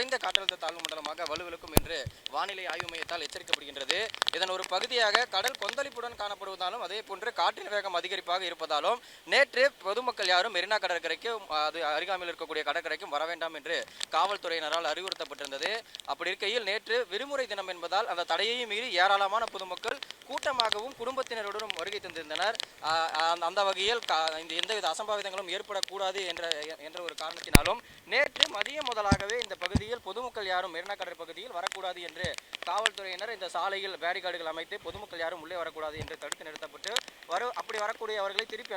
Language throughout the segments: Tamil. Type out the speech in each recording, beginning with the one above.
குறைந்த காற்றழுத்த தாழ்வு மண்டலமாக வலுவிழக்கும் என்று வானிலை ஆய்வு மையத்தால் எச்சரிக்கப்படுகின்றது. இதன் ஒரு பகுதியாக கடல் கொந்தளிப்புடன் காணப்படுவதாலும் அதே போன்று காற்றின் வேகம் அதிகரிப்பாக இருப்பதாலும் நேற்று பொதுமக்கள் யாரும் மெரினா கடற்கரைக்கும் அது அருகாமையில் இருக்கக்கூடிய கடற்கரைக்கும் வர வேண்டாம் என்று காவல்துறையினரால் அறிவுறுத்தப்பட்டிருந்தது. அப்படி இருக்கையில் நேற்று விடுமுறை தினம் என்பதால் அந்த தடையையும் மீறி ஏராளமான பொதுமக்கள் கூட்டமாகவும் குடும்பத்தினருடனும் வருகை தந்திருந்தனர். அந்த வகையில் எந்தவித அசம்பாவிதங்களும் ஏற்படக்கூடாது என்ற ஒரு காரணத்தினாலும் நேற்று மதியம் முதலாகவே இந்த பகுதியில் பொதுமக்கள் யாரும் மெரினா கடற்கரை பகுதியில் வரக்கூடாது என்று காவல்துறையினர் இந்த சாலையில் பேரிகார்டுகள் அமைத்து பொதுமக்கள் யாரும் உள்ளே வரக்கூடாது என்று தடுத்து நிறுத்தப்பட்டு அப்படி வரக்கூடியவர்களை திருப்பி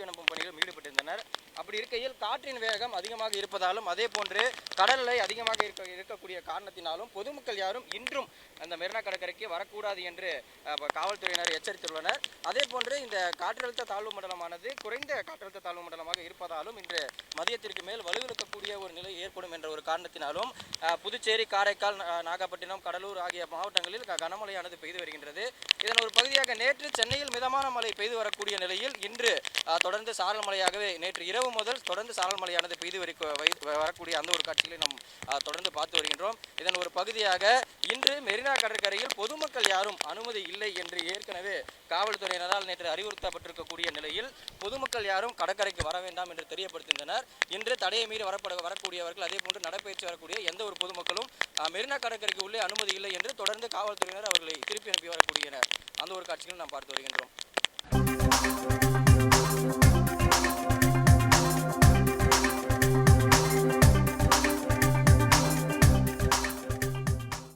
அனுப்பும் பணியில் ஈடுபட்டிருந்தனர். அப்படி இருக்கையில் காற்றின் வேகம் அதிகமாக இருப்பதாலும் அதே போன்று கடல் அலை அதிகமாக இருக்கக்கூடிய காரணத்தினாலும் பொதுமக்கள் யாரும் இன்றும் அந்த மெரினா கடற்கரைக்கு வரக்கூடாது என்று காவல்துறையினர் எச்சரித்துள்ளனர். அதே போன்று இந்த காற்றழுத்த தாழ்வு மண்டலமானது குறைந்த காற்றழுத்த தாழ்வு மண்டலமாக இருப்பதாலும் இன்று மதியத்திற்கு மேல் வலுவிழக்கக்கூடிய ஒரு நிலை ஏற்படும் என்ற ஒரு காரணத்தினாலும் புதுச்சேரி, காரைக்கால், நாகப்பட்டினம், கடலூர் ஆகிய மாவட்டங்களில் கனமழையானது பெய்து வருகின்றது. இதன் ஒரு பகுதியாக நேற்று சென்னையில் மிதமான மழை பெய்து வரக்கூடிய நிலையில் இன்று தொடர்ந்து சாரல் மழையாகவே நேற்று இரவு முதல் தொடர்ந்து சாரல் மழையானது பெய்து வரக்கூடிய அந்த ஒரு காட்சிகளை நாம் தொடர்ந்து பார்த்து வருகின்றோம். இதன் ஒரு பகுதியாக இன்று மெரினா கடற்கரையில் பொதுமக்கள் யாரும் அனுமதி இல்லை என்று ஏற்கனவே காவல்துறையினரால் நேற்று அறிவுறுத்தப்பட்டிருக்கக்கூடிய நிலையில் பொதுமக்கள் யாரும் கடற்கரைக்கு வர வேண்டாம் என்று தெரியப்படுத்தினர். இன்று தடையை மீறி வரக்கூடியவர்கள் அதே போன்று நடைபயிற்சி வரக்கூடிய எந்த ஒரு பொதுமக்களும் மெரினா கடற்கரைக்கு உள்ளே அனுமதி இல்லை என்று தொடர்ந்து காவல்துறையினர் அவர்களை திருப்பி அனுப்பி வரக்கூடிய அந்த ஒரு காட்சிகளை நாம் பார்த்து வருகின்றோம்.